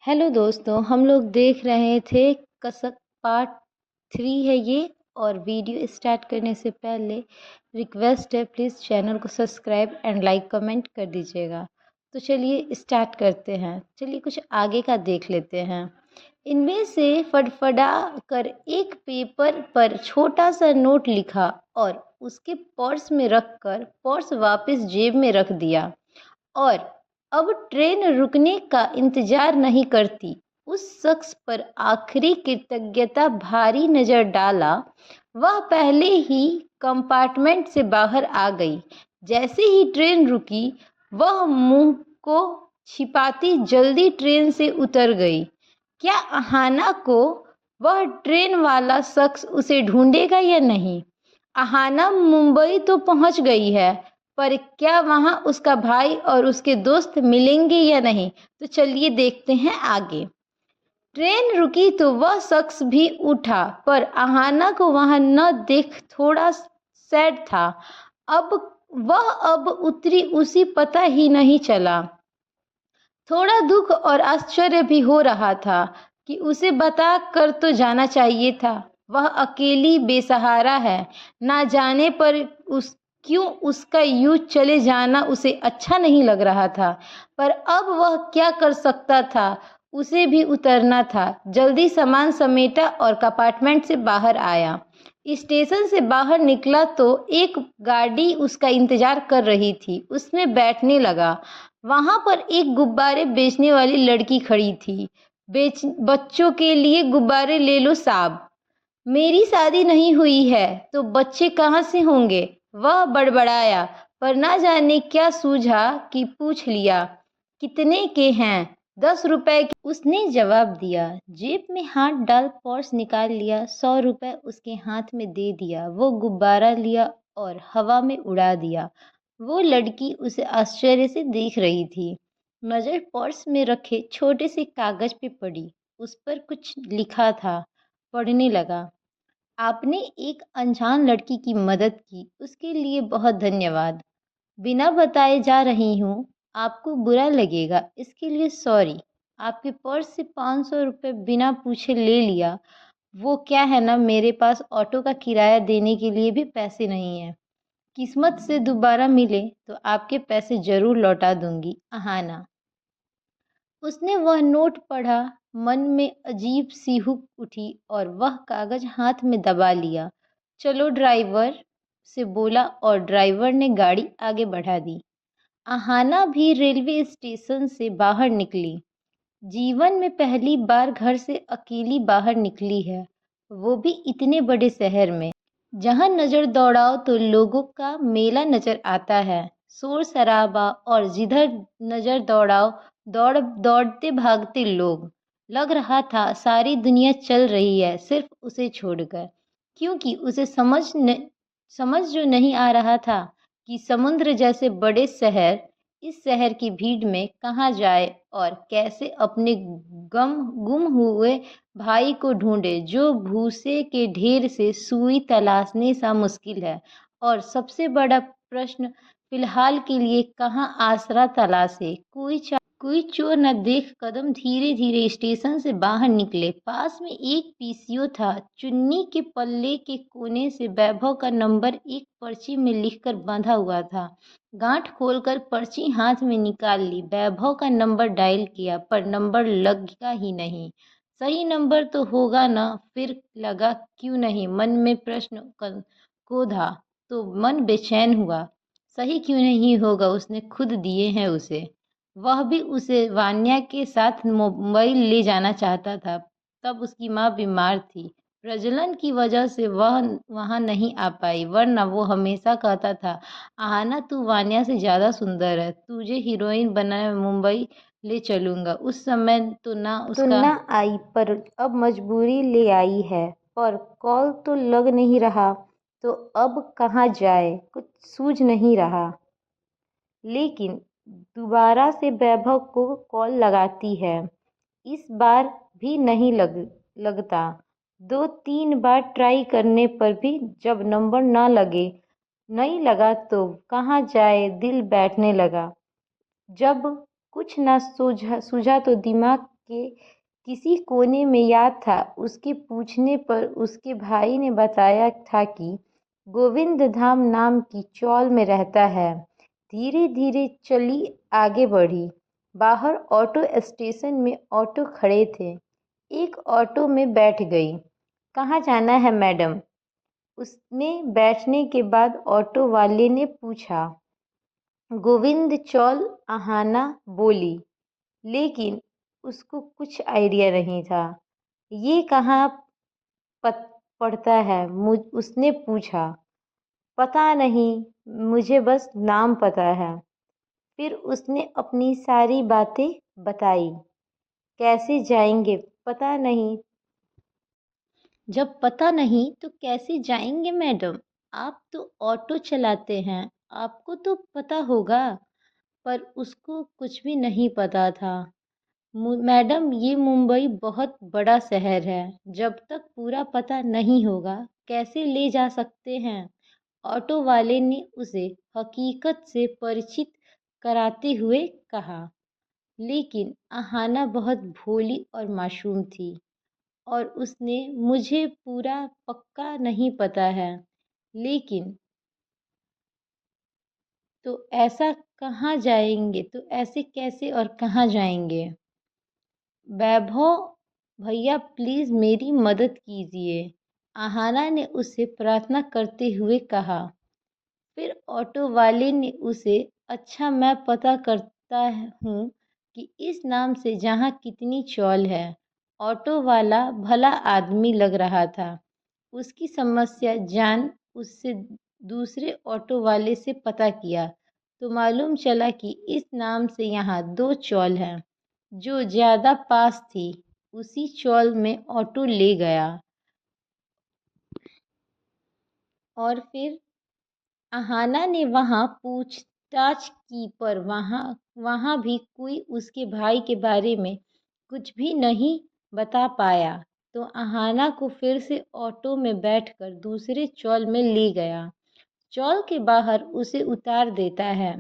Hello दोस्तों, हम लोग देख रहे थे कसक पार्ट 3 है ये। और वीडियो स्टार्ट करने से पहले रिक्वेस्ट है, प्लीज़ चैनल को सब्सक्राइब एंड लाइक कमेंट कर दीजिएगा। तो चलिए स्टार्ट करते हैं। चलिए कुछ आगे का देख लेते हैं। इनमें से फड़फड़ा कर एक पेपर पर छोटा सा नोट लिखा और उसके पर्स में रख कर पर्स वापस जेब में रख दिया और अब ट्रेन रुकने का इंतजार नहीं करती। उस शख्स पर आखिरी कृतज्ञता भारी नजर डाला। वह पहले ही कंपार्टमेंट से बाहर आ गई। जैसे ही ट्रेन रुकी, वह मुंह को छिपाती जल्दी ट्रेन से उतर गई। क्या अहाना को वह ट्रेन वाला शख्स उसे ढूंढेगा या नहीं? अहाना मुंबई तो पहुंच गई है, पर क्या वहां उसका भाई और उसके दोस्त मिलेंगे या नहीं? तो चलिए देखते हैं आगे। ट्रेन रुकी तो वह शख्स भी उठा, पर अहाना को वहां न देख थोड़ा सैड था। अब उतरी उसी पता ही नहीं चला। थोड़ा दुख और आश्चर्य भी हो रहा था कि उसे बता कर तो जाना चाहिए था। वह अकेली बेसहारा है, ना जाने पर क्यों उसका यूं चले जाना उसे अच्छा नहीं लग रहा था। पर अब वह क्या कर सकता था? उसे भी उतरना था। जल्दी सामान समेटा और कंपार्टमेंट से बाहर आया। स्टेशन से बाहर निकला तो एक गाड़ी उसका इंतजार कर रही थी। उसमें बैठने लगा। वहां पर एक गुब्बारे बेचने वाली लड़की खड़ी थी। बच्चों के लिए गुब्बारे ले लो साहब। मेरी शादी नहीं हुई है तो बच्चे कहाँ से होंगे? वह बड़बड़ाया, पर ना जाने क्या सूझा कि पूछ लिया, कितने के हैं? 10 रुपए के, उसने जवाब दिया। जेब में हाथ डाल पर्स निकाल लिया। 100 रुपए उसके हाथ में दे दिया। वो गुब्बारा लिया और हवा में उड़ा दिया। वो लड़की उसे आश्चर्य से देख रही थी। नजर पर्स में रखे छोटे से कागज पे पड़ी। उस पर कुछ लिखा था। पढ़ने लगा। आपने एक अनजान लड़की की मदद की, उसके लिए बहुत धन्यवाद। बिना बताए जा रही हूँ, आपको बुरा लगेगा, इसके लिए सॉरी। आपके पर्स से 500 रुपये बिना पूछे ले लिया। वो क्या है ना, मेरे पास ऑटो का किराया देने के लिए भी पैसे नहीं है। किस्मत से दोबारा मिले तो आपके पैसे जरूर लौटा दूंगी, अहाना। उसने वह नोट पढ़ा। मन में अजीब सी हुक उठी और वह कागज हाथ में दबा लिया। चलो ड्राइवर, से बोला और ड्राइवर ने गाड़ी आगे बढ़ा दी। अहाना भी रेलवे स्टेशन से बाहर निकली। जीवन में पहली बार घर से अकेली बाहर निकली है, वो भी इतने बड़े शहर में। जहां नजर दौड़ाओ तो लोगों का मेला नजर आता है, शोर शराबा, और जिधर नजर दौड़ाओ दौड़ते भागते लोग। लग रहा था सारी दुनिया चल रही है सिर्फ उसे छोड़कर, क्योंकि उसे समझ जो नहीं आ रहा था कि समुद्र जैसे बड़े शहर, इस शहर की भीड़ में कहाँ जाए और कैसे अपने गुम हुए भाई को ढूंढे, जो भूसे के ढेर से सुई तलाशने सा मुश्किल है। और सबसे बड़ा प्रश्न, फिलहाल के लिए कहाँ आसरा तलाशे? कोई चोर न देख कदम धीरे धीरे स्टेशन से बाहर निकले। पास में एक पीसीओ था। चुन्नी के पल्ले के कोने से वैभव का नंबर एक पर्ची में लिखकर बंधा हुआ था। गांठ खोलकर पर्ची हाथ में निकाल ली। वैभव का नंबर डायल किया, पर नंबर लगा ही नहीं। सही नंबर तो होगा ना? फिर लगा क्यों नहीं, मन में प्रश्न कोधा तो मन बेचैन हुआ। सही क्यों नहीं होगा, उसने खुद दिए हैं उसे। वह भी उसे वान्या के साथ मुंबई ले जाना चाहता था। तब उसकी माँ बीमार थी। प्रजनन की वजह से वह वहां नहीं आ पाई, वरना वो हमेशा कहता था, आहाना तू वान्या से ज्यादा सुंदर है, तुझे हीरोइन बना मुंबई ले चलूंगा। उस समय तो ना आई, पर अब मजबूरी ले आई है। पर कॉल तो लग नहीं रहा, तो अब कहाँ जाए, कुछ सूझ नहीं रहा। लेकिन दोबारा से वैभव को कॉल लगाती है। इस बार भी नहीं लगता। 2-3 बार ट्राई करने पर भी जब नंबर नहीं लगा तो कहाँ जाए, दिल बैठने लगा। जब कुछ न सूझा तो दिमाग के किसी कोने में याद था। उसके पूछने पर उसके भाई ने बताया था कि गोविंद धाम नाम की चौल में रहता है। धीरे धीरे चली आगे बढ़ी। बाहर ऑटो स्टेशन में ऑटो खड़े थे। एक ऑटो में बैठ गई। कहाँ जाना है मैडम? उसमें बैठने के बाद ऑटो वाले ने पूछा। गोविंद चौल आहाना बोली, लेकिन उसको कुछ आइडिया नहीं था। ये कहाँ पड़ता है? उसने पूछा। पता नहीं, मुझे बस नाम पता है। फिर उसने अपनी सारी बातें बताई। कैसे जाएंगे पता नहीं। जब पता नहीं तो कैसे जाएंगे मैडम? आप तो ऑटो चलाते हैं, आपको तो पता होगा। पर उसको कुछ भी नहीं पता था। मैडम, ये मुंबई बहुत बड़ा शहर है। जब तक पूरा पता नहीं होगा कैसे ले जा सकते हैं? ऑटो वाले ने उसे हकीकत से परिचित कराते हुए कहा। लेकिन आहाना बहुत भोली और मासूम थी और उसने मुझे पूरा पक्का नहीं पता है, लेकिन तो ऐसा कहाँ जाएंगे? तो ऐसे कैसे और कहाँ जाएंगे? वैभव भैया, प्लीज़ मेरी मदद कीजिए, आहाना ने उससे प्रार्थना करते हुए कहा। फिर ऑटो वाले ने उसे, अच्छा मैं पता करता हूँ कि इस नाम से जहाँ कितनी चौल है। ऑटो वाला भला आदमी लग रहा था। उसकी समस्या जान उससे दूसरे ऑटो वाले से पता किया तो मालूम चला कि इस नाम से यहाँ 2 चौल हैं। जो ज़्यादा पास थी उसी चौल में ऑटो ले गया। और फिर आहाना ने वहाँ पूछताछ की, पर वहाँ भी कोई उसके भाई के बारे में कुछ भी नहीं बता पाया। तो आहाना को फिर से ऑटो में बैठकर दूसरे चौल में ले गया। चौल के बाहर उसे उतार देता है।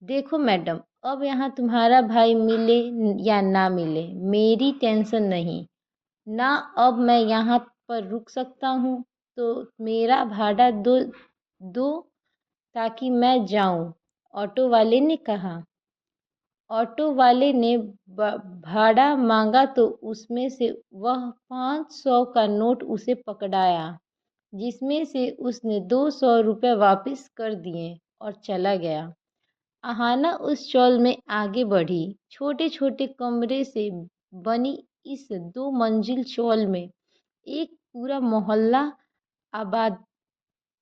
देखो मैडम, अब यहाँ तुम्हारा भाई मिले या ना मिले मेरी टेंशन नहीं ना। अब मैं यहाँ पर रुक सकता हूँ तो मेरा भाड़ा दो दो ताकि मैं जाऊँ, ऑटो वाले ने कहा। ऑटो वाले ने भाड़ा मांगा तो उसमें से वह 500 का नोट उसे पकड़ाया, जिसमें से उसने 200 रुपये वापस कर दिए और चला गया। आहाना उस चौल में आगे बढ़ी। छोटे छोटे कमरे से बनी इस 2 मंजिल चौल में एक पूरा मोहल्ला आबाद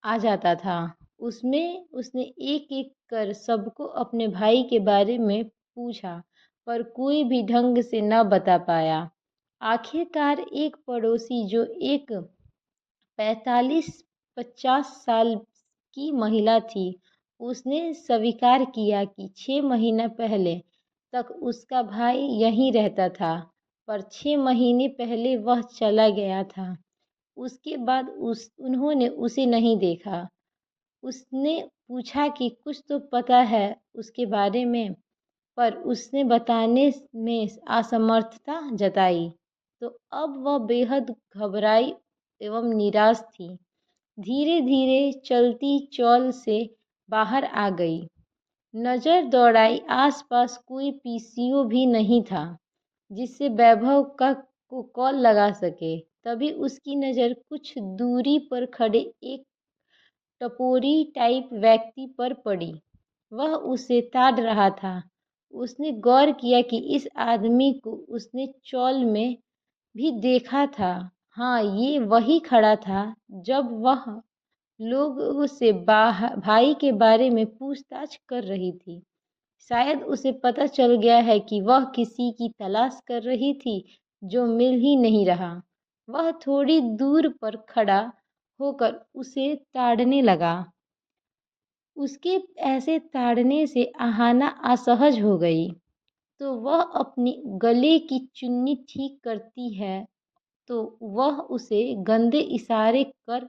आ जाता था। उसमें उसने एक एक कर सबको अपने भाई के बारे में पूछा, पर कोई भी ढंग से न बता पाया। आखिरकार एक पड़ोसी जो एक 45-50 साल की महिला थी, उसने स्वीकार किया कि 6 महीना पहले तक उसका भाई यहीं रहता था, पर 6 महीने पहले वह चला गया था। उसके बाद उन्होंने उसे नहीं देखा। उसने पूछा कि कुछ तो पता है उसके बारे में, पर उसने बताने में असमर्थता जताई। तो अब वह बेहद घबराई एवं निराश थी। धीरे धीरे चलती चौल से बाहर आ गई। नज़र दौड़ाई, आसपास कोई पीसीओ भी नहीं था जिससे वैभव को कॉल लगा सके। तभी उसकी नज़र कुछ दूरी पर खड़े एक टपोरी टाइप व्यक्ति पर पड़ी। वह उसे ताड़ रहा था। उसने गौर किया कि इस आदमी को उसने चौल में भी देखा था। हाँ, ये वही खड़ा था जब वह लोगों से भाई के बारे में पूछताछ कर रही थी। शायद उसे पता चल गया है कि वह किसी की तलाश कर रही थी जो मिल ही नहीं रहा। वह थोड़ी दूर पर खड़ा होकर उसे ताड़ने लगा। उसके ऐसे ताड़ने से आहाना असहज हो गई। तो वह अपनी गले की चुन्नी ठीक करती है तो वह उसे गंदे इशारे कर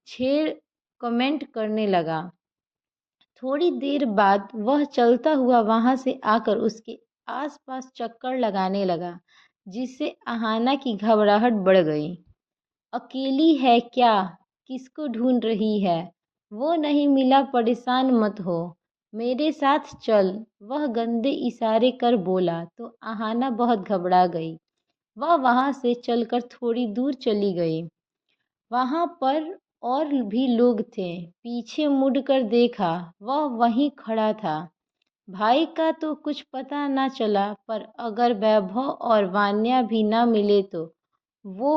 छेड़ कमेंट करने लगा। थोड़ी देर बाद वह चलता हुआ वहां से आकर उसके आसपास चक्कर लगाने लगा। जिससे अहाना की घबराहट बढ़ गई। अकेली है क्या? किसको ढूंढ रही है? वो नहीं मिला, परेशान मत हो, मेरे साथ चल, वह गंदे इशारे कर बोला तो अहाना बहुत घबरा गई। वह वहाँ से चलकर थोड़ी दूर चली गई। वहाँ पर और भी लोग थे। पीछे मुड़कर देखा, वह वहीं खड़ा था। भाई का तो कुछ पता न चला, पर अगर वैभव और वान्या भी न मिले तो वो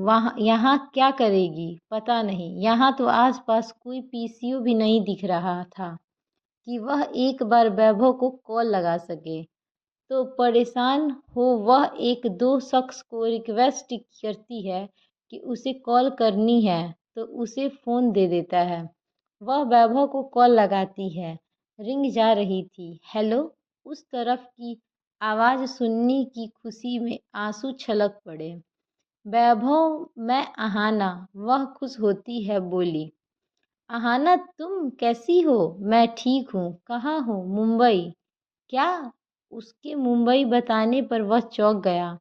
वहाँ यहाँ क्या करेगी पता नहीं। यहाँ तो आसपास कोई पीसीओ भी नहीं दिख रहा था कि वह एक बार वैभव को कॉल लगा सके। तो परेशान हो वह एक दो शख्स को रिक्वेस्ट करती है कि उसे कॉल करनी है, तो उसे फ़ोन दे देता है। वह वैभव को कॉल लगाती है। रिंग जा रही थी। हेलो। उस तरफ की आवाज़ सुनने की खुशी में आंसू छलक पड़े। वैभव, मैं अहाना। वह खुश होती है बोली। अहाना, तुम कैसी हो? मैं ठीक हूँ। कहाँ हो? मुंबई। क्या? उसके मुंबई बताने पर वह चौंक गया।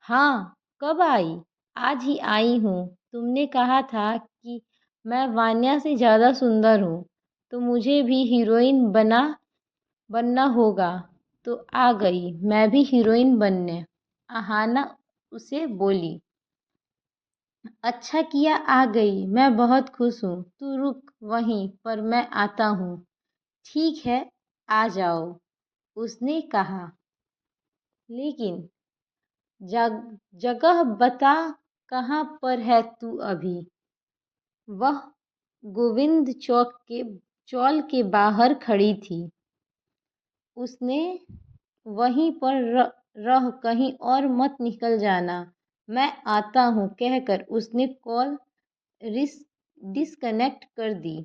हाँ। कब आई? आज ही आई हूँ। तुमने कहा था कि मैं वान्या से ज़्यादा सुंदर हूँ, तो मुझे भी हीरोइन बनना होगा, तो आ गई मैं भी हीरोइन बनने। अहाना उसे बोली। अच्छा किया आ गई, मैं बहुत खुश हूँ। तू रुक वहीं पर, मैं आता हूँ। ठीक है, आ जाओ, उसने कहा। लेकिन जगह बता, कहाँ पर है तू अभी? वह गोविंद चौल के बाहर खड़ी थी। उसने वहीं पर रह, कहीं और मत निकल जाना। मैं आता हूँ कहकर उसने कॉल डिस्कनेक्ट कर दी।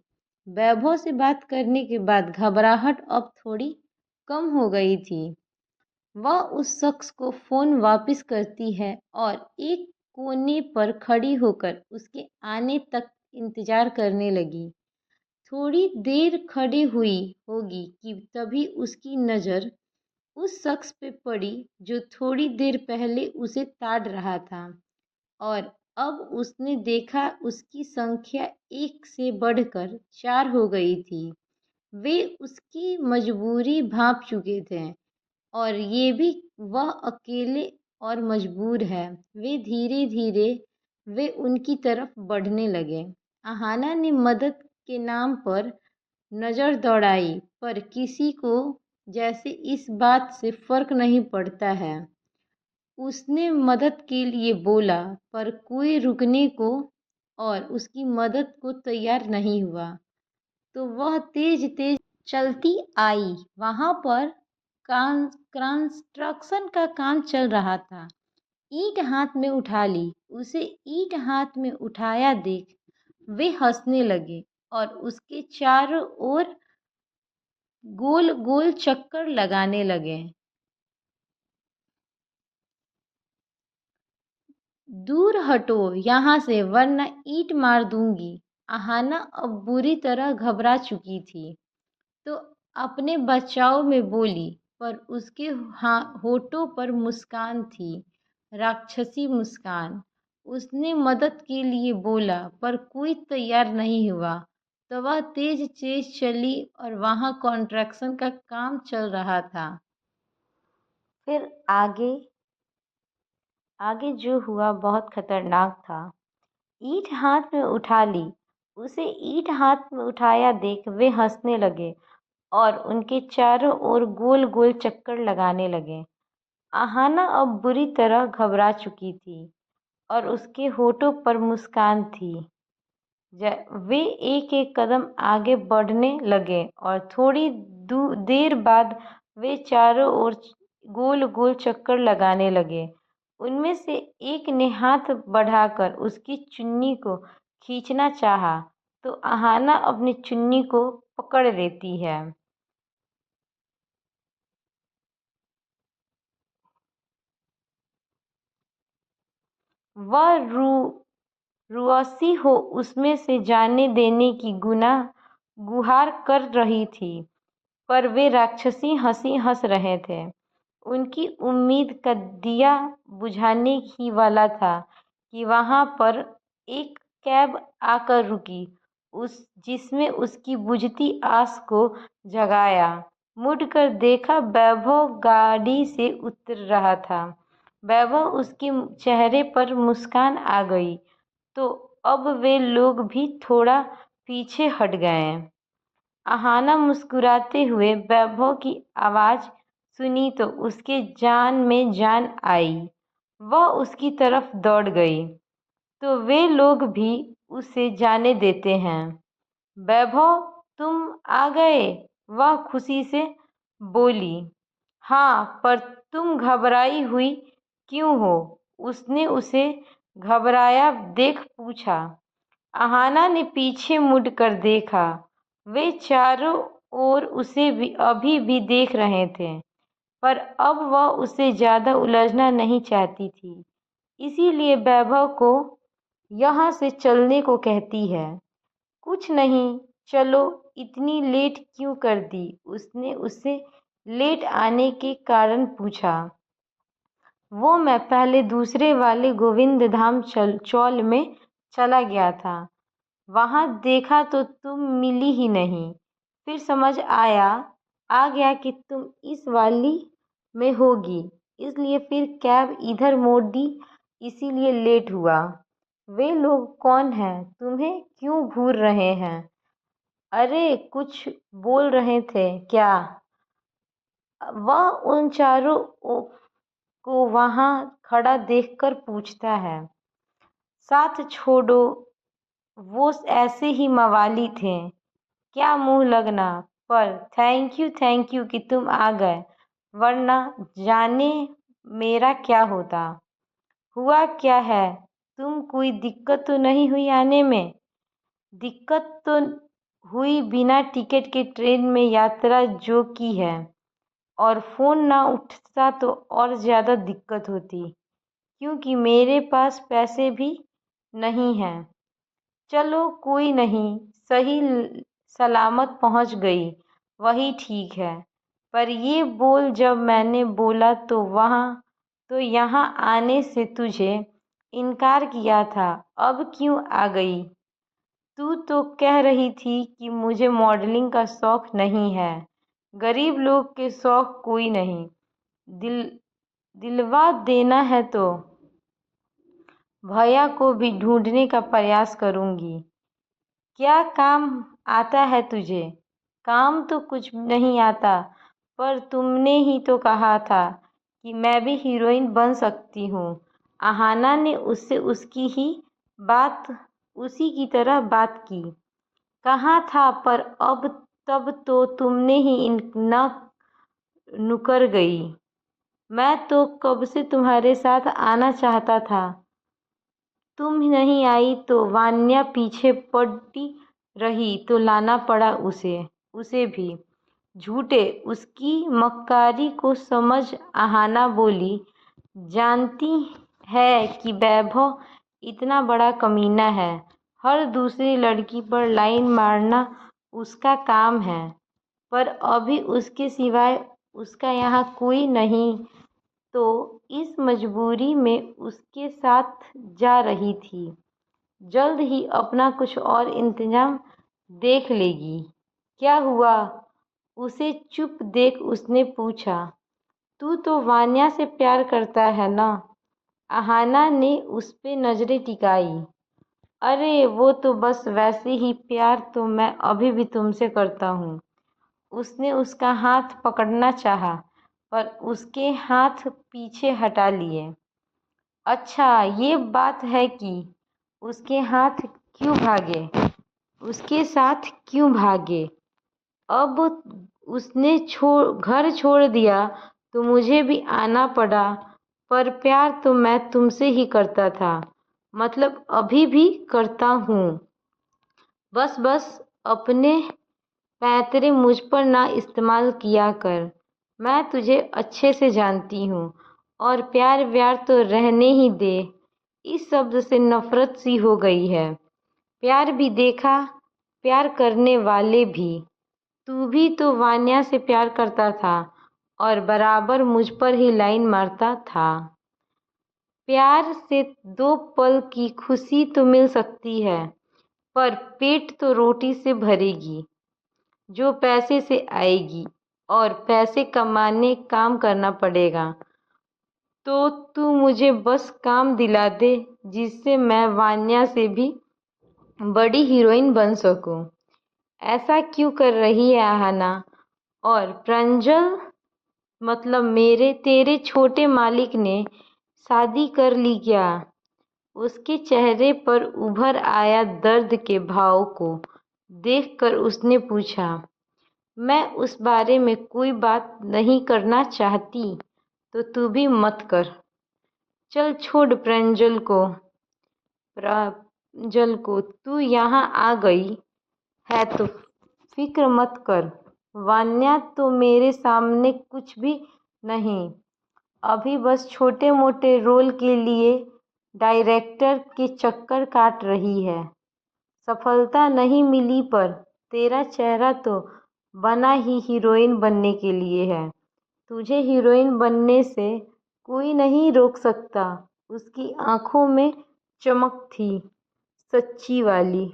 वैभव से बात करने के बाद घबराहट अब थोड़ी कम हो गई थी। वह उस शख्स को फ़ोन वापस करती है और एक कोने पर खड़ी होकर उसके आने तक इंतज़ार करने लगी। थोड़ी देर खड़ी हुई होगी कि तभी उसकी नज़र उस शख्स पे पड़ी जो थोड़ी देर पहले उसे ताड़ रहा था, और अब उसने देखा उसकी संख्या एक से बढ़कर 4 हो गई थी। वे उसकी मजबूरी भांप चुके थे, और ये भी वह अकेले और मजबूर है। वे उनकी तरफ बढ़ने लगे। अहाना ने मदद के नाम पर नज़र दौड़ाई, पर किसी को जैसे इस बात से फ़र्क नहीं पड़ता है। उसने मदद के लिए बोला, पर कोई रुकने को और उसकी मदद को तैयार नहीं हुआ। तो वह तेज-तेज चलती आई। वहाँ पर कंस्ट्रक्शन का काम चल रहा था। ईंट हाथ में उठा ली। उसे ईंट हाथ में उठाया देख वे हंसने लगे और उसके चारों ओर गोल-गोल चक्कर लगाने लगे। दूर हटो यहाँ से, वरना ईंट मार दूंगी। अहाना अब बुरी तरह घबरा चुकी थी, तो अपने बचाव में बोली, पर उसके होठों पर मुस्कान थी, राक्षसी मुस्कान। उसने मदद के लिए बोला, पर कोई तैयार नहीं हुआ। तो वह तेज तेज चली और वहाँ कॉन्ट्रैक्शन का काम चल रहा था। फिर आगे आगे जो हुआ बहुत खतरनाक था। ईंट हाथ में उठा ली। उसे ईंट हाथ में उठाया देख वे हंसने लगे और उनके चारों ओर गोल गोल चक्कर लगाने लगे। अहाना अब बुरी तरह घबरा चुकी थी और उसके होठों पर मुस्कान थी। वे एक एक कदम आगे बढ़ने लगे और थोड़ी देर बाद वे चारों ओर गोल गोल चक्कर लगाने लगे। उनमें से एक ने हाथ बढ़ाकर उसकी चुन्नी को खींचना चाहा, तो अहाना अपनी चुन्नी को पकड़ लेती है। वह रुआसी हो उसमें से जाने देने की गुहार कर रही थी, पर वे राक्षसी हंसी हंस रहे थे। उनकी उम्मीद का दिया बुझाने ही वाला था कि वहाँ पर एक कैब आकर रुकी, जिसमें उसकी बुझती आस को जगाया। मुड़कर देखा, वैभव गाड़ी से उतर रहा था। वैभव, उसके चेहरे पर मुस्कान आ गई तो अब वे लोग भी थोड़ा पीछे हट गए। अहाना मुस्कुराते हुए वैभव की आवाज़ सुनी तो उसके जान में जान आई। वह उसकी तरफ दौड़ गई तो वे लोग भी उसे जाने देते हैं। वैभव, तुम आ गए, वह खुशी से बोली। हाँ, पर तुम घबराई हुई क्यों हो? उसने उसे घबराया देख पूछा। अहाना ने पीछे मुड़कर देखा। वे चारों ओर उसे अभी भी देख रहे थे, पर अब वह उससे ज़्यादा उलझना नहीं चाहती थी, इसीलिए वैभव को यहाँ से चलने को कहती है। कुछ नहीं, चलो, इतनी लेट क्यों कर दी? उसने उससे लेट आने के कारण पूछा। वो मैं पहले दूसरे वाले गोविंद धाम चौल में चला गया था। वहाँ देखा तो तुम मिली ही नहीं। फिर समझ आ गया कि तुम इस वाली में होगी, इसलिए फिर कैब इधर मोड़ दी, इसीलिए लेट हुआ। वे लोग कौन हैं? तुम्हें क्यों घूर रहे हैं? अरे, कुछ बोल रहे थे क्या? वह उन चारों को वहाँ खड़ा देखकर पूछता है। साथ छोड़ो, वो ऐसे ही मवाली थे, क्या मुंह लगना। पर थैंक यू कि तुम आ गए, वरना जाने मेरा क्या होता। हुआ क्या है? तुम कोई दिक्कत तो नहीं हुई आने में? दिक्कत तो हुई, बिना टिकट के ट्रेन में यात्रा जो की है, और फ़ोन ना उठता तो और ज़्यादा दिक्कत होती, क्योंकि मेरे पास पैसे भी नहीं हैं। चलो कोई नहीं, सही सलामत पहुंच गई, वही ठीक है। पर ये बोल, जब मैंने बोला तो यहाँ आने से तुझे इनकार किया था, अब क्यों आ गई? तू तो कह रही थी कि मुझे मॉडलिंग का शौक नहीं है। गरीब लोग के शौक कोई नहीं, दिलवा देना है तो भैया को भी ढूंढने का प्रयास करूंगी। क्या काम आता है तुझे? काम तो कुछ नहीं आता, पर तुमने ही तो कहा था कि मैं भी हीरोइन बन सकती हूँ। अहाना ने उससे उसी की तरह बात की। कहा था, पर अब तब तो तुमने ही नुकर गई। मैं तो कब से तुम्हारे साथ आना चाहता था, तुम नहीं आई तो वान्या पीछे पड़ी रही तो लाना पड़ा उसे भी। झूठे, उसकी मक्कारी को समझ अहाना बोली। जानती है कि वैभव इतना बड़ा कमीना है, हर दूसरी लड़की पर लाइन मारना उसका काम है, पर अभी उसके सिवाय उसका यहाँ कोई नहीं, तो इस मजबूरी में उसके साथ जा रही थी। जल्द ही अपना कुछ और इंतजाम देख लेगी। क्या हुआ? उसे चुप देख उसने पूछा। तू तो वान्या से प्यार करता है ना? अहाना ने उस पे नजरें टिकाई। अरे, वो तो बस वैसे ही, प्यार तो मैं अभी भी तुमसे करता हूँ। उसने उसका हाथ पकड़ना चाहा, पर उसके हाथ पीछे हटा लिए। अच्छा, ये बात है कि उसके हाथ क्यों भागे? उसके साथ क्यों भागे? अब उसने घर छोड़ दिया तो मुझे भी आना पड़ा, पर प्यार तो मैं तुमसे ही करता था, मतलब अभी भी करता हूँ। बस अपने पैतरे मुझ पर ना इस्तेमाल किया कर। मैं तुझे अच्छे से जानती हूँ, और प्यार व्यार तो रहने ही दे। इस शब्द से नफरत सी हो गई है। प्यार भी देखा, प्यार करने वाले भी। तू भी तो वान्या से प्यार करता था, और बराबर मुझ पर ही लाइन मारता था। प्यार से 2 पल की खुशी तो मिल सकती है, पर पेट तो रोटी से भरेगी, जो पैसे से आएगी, और पैसे कमाने काम करना पड़ेगा। तो तू मुझे बस काम दिला दे, जिससे मैं वान्या से भी बड़ी हीरोइन बन सकूं। ऐसा क्यों कर रही है आहाना? और प्रांजल, मतलब मेरे तेरे छोटे मालिक ने शादी कर ली क्या? उसके चेहरे पर उभर आया दर्द के भाव को देखकर उसने पूछा। मैं उस बारे में कोई बात नहीं करना चाहती, तो तू भी मत कर। चल छोड़ प्रांजल को, तू यहाँ आ गई है तो फिक्र मत कर। वान्या तो मेरे सामने कुछ भी नहीं, अभी बस छोटे मोटे रोल के लिए डायरेक्टर के चक्कर काट रही है। सफलता नहीं मिली, पर तेरा चेहरा तो बना ही हीरोइन बनने के लिए है। तुझे हीरोइन बनने से कोई नहीं रोक सकता। उसकी आंखों में चमक थी, सच्ची वाली।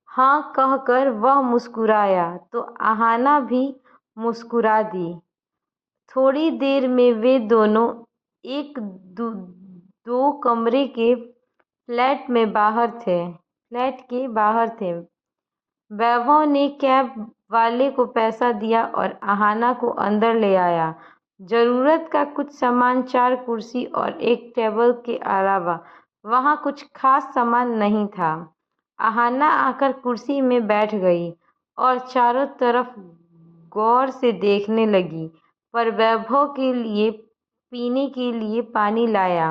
हाँ कहकर वह मुस्कुराया तो आहाना भी मुस्कुरा दी। थोड़ी देर में वे दोनों एक दो कमरे के फ्लैट के बाहर थे। वैभव ने कैब वाले को पैसा दिया और आहाना को अंदर ले आया। जरूरत का कुछ सामान, 4 कुर्सी और एक टेबल के अलावा वहाँ कुछ खास सामान नहीं था। आहाना आकर कुर्सी में बैठ गई और चारों तरफ गौर से देखने लगी, पर वैभव के लिए पीने के लिए पानी लाया।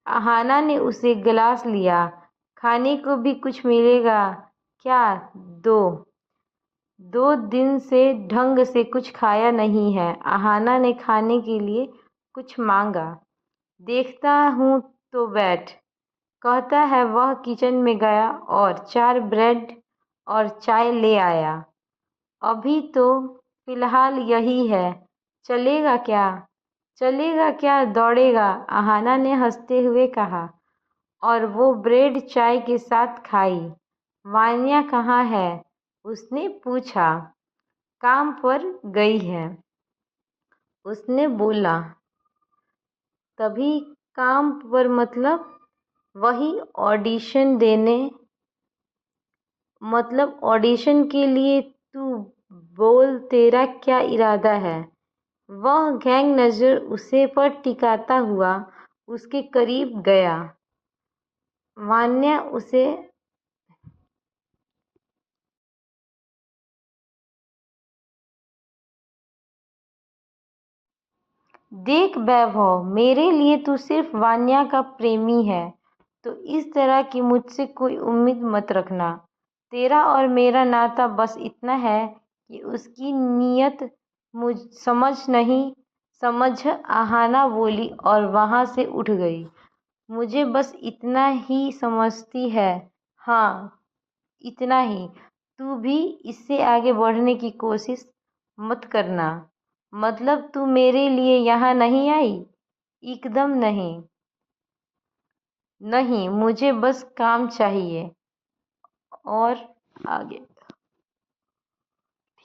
आहाना ने उसे गिलास लिया। खाने को भी कुछ मिलेगा क्या? 2 दिन से ढंग से कुछ खाया नहीं है। आहाना ने खाने के लिए कुछ मांगा। देखता हूँ तो बैठ, कहता है वह किचन में गया और 4 ब्रेड और चाय ले आया। अभी तो फिलहाल यही है, चलेगा क्या दौड़ेगा? आहाना ने हंसते हुए कहा और वो ब्रेड चाय के साथ खाई। वान्या कहाँ है? उसने पूछा। काम पर गई है, उसने बोला। तभी काम पर मतलब? वही ऑडिशन देने, मतलब ऑडिशन के लिए। तू बोल, तेरा क्या इरादा है? वह गैंग नजर उसे पर टिकाता हुआ उसके करीब गया। वान्या उसे देख वैभव, मेरे लिए तू सिर्फ वान्या का प्रेमी है, तो इस तरह की मुझसे कोई उम्मीद मत रखना। तेरा और मेरा नाता बस इतना है कि उसकी नीयत मुझ समझ आहाना बोली और वहाँ से उठ गई। मुझे बस इतना ही समझती है। हाँ, इतना ही। तू भी इससे आगे बढ़ने की कोशिश मत करना। मतलब तू मेरे लिए यहाँ नहीं आई? एकदम नहीं। नहीं, मुझे बस काम चाहिए। और आगे?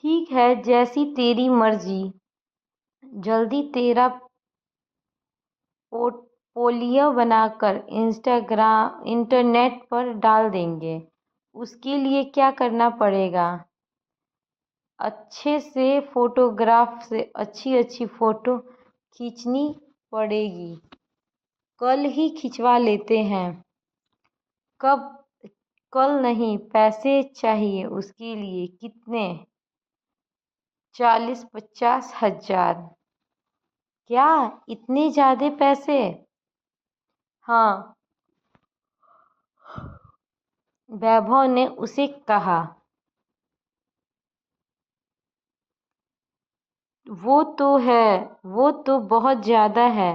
ठीक है, जैसी तेरी मर्जी। जल्दी तेरा पोर्टफोलियो बनाकर इंटरनेट पर डाल देंगे। उसके लिए क्या करना पड़ेगा? अच्छे से फोटोग्राफ से अच्छी फ़ोटो खींचनी पड़ेगी। कल ही खिंचवा लेते हैं। कब? कल नहीं, पैसे चाहिए उसके लिए। कितने? 40-50 हज़ार। क्या इतने ज़्यादा पैसे? हाँ, वैभव ने उसे कहा। वो तो बहुत ज़्यादा है,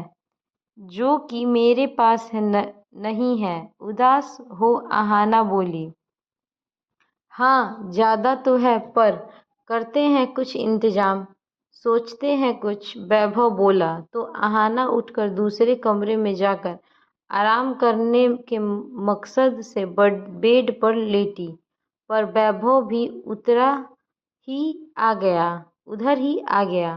जो कि मेरे पास नहीं है। उदास हो आहाना बोली। हाँ ज़्यादा तो है, पर करते हैं कुछ इंतजाम, सोचते हैं कुछ। वैभव बोला तो अहाना उठकर दूसरे कमरे में जाकर आराम करने के मकसद से बेड पर लेटी, पर वैभव भी उधर ही आ गया।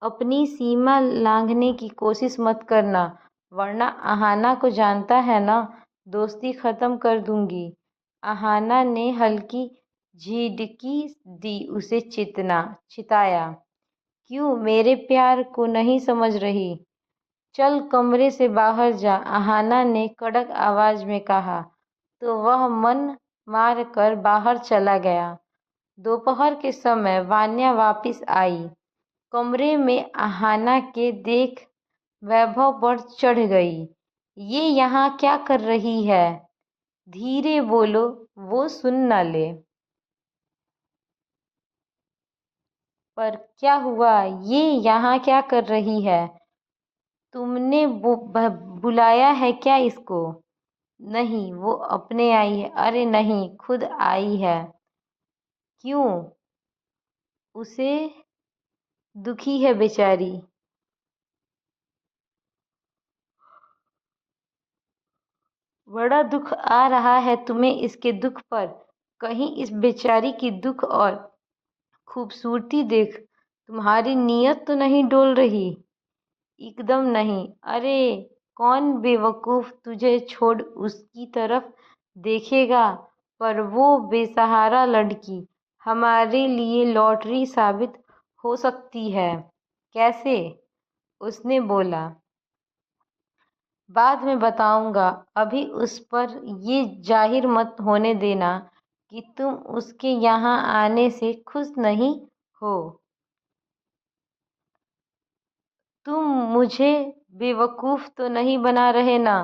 अपनी सीमा लांघने की कोशिश मत करना, वरना अहाना को जानता है ना, दोस्ती खत्म कर दूंगी। अहाना ने हल्की झिड़की दी, उसे चिताया। क्यों मेरे प्यार को नहीं समझ रही? चल कमरे से बाहर जा, अहाना ने कड़क आवाज में कहा। तो वह मन मार कर बाहर चला गया। दोपहर के समय वान्या वापस आई। कमरे में अहाना के देख वैभव पर चढ़ गई। ये यहाँ क्या कर रही है? धीरे बोलो, वो सुन न ले। पर क्या हुआ? ये यहाँ क्या कर रही है? तुमने बुलाया है क्या इसको? नहीं, वो अपने आई है। अरे नहीं, खुद आई है। क्यों? उसे दुखी है बेचारी। बड़ा दुख आ रहा है तुम्हें इसके दुख पर। कहीं इस बेचारी की दुख और खूबसूरती देख तुम्हारी नीयत तो नहीं डोल रही? एकदम नहीं। अरे कौन बेवकूफ तुझे छोड़ उसकी तरफ देखेगा? पर वो बेसहारा लड़की हमारे लिए लॉटरी साबित हो सकती है। कैसे? उसने बोला। बाद में बताऊंगा, अभी उस पर ये जाहिर मत होने देना कि तुम उसके यहाँ आने से खुश नहीं हो। तुम मुझे बेवकूफ तो नहीं बना रहे ना?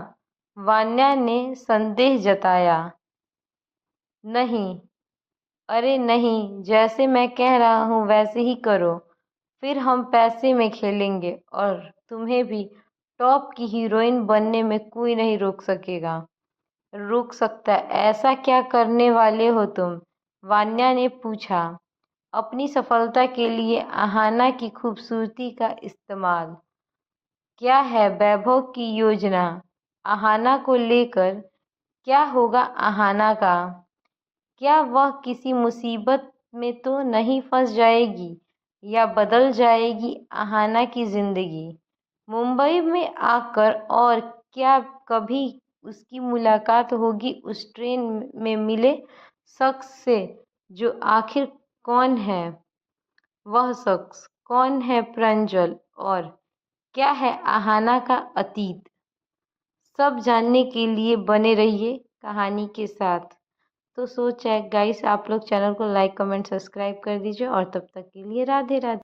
वान्या ने संदेह जताया। नहीं। अरे नहीं, जैसे मैं कह रहा हूँ वैसे ही करो, फिर हम पैसे में खेलेंगे और तुम्हें भी टॉप की हीरोइन बनने में कोई नहीं रोक सकता। ऐसा क्या करने वाले हो तुम? वान्या ने पूछा। अपनी सफलता के लिए अहाना की खूबसूरती का इस्तेमाल। क्या है वैभव की योजना अहाना को लेकर? क्या होगा अहाना का? क्या वह किसी मुसीबत में तो नहीं फंस जाएगी या बदल जाएगी अहाना की जिंदगी? मुंबई में आकर और क्या कभी उसकी मुलाकात होगी उस ट्रेन में मिले शख्स से, जो आखिर कौन है वह शख्स? कौन है प्रांजल? और क्या है अहाना का अतीत? सब जानने के लिए बने रहिए कहानी के साथ। तो सो गाइस, आप लोग चैनल को लाइक कमेंट सब्सक्राइब कर दीजिए और तब तक के लिए राधे राधे।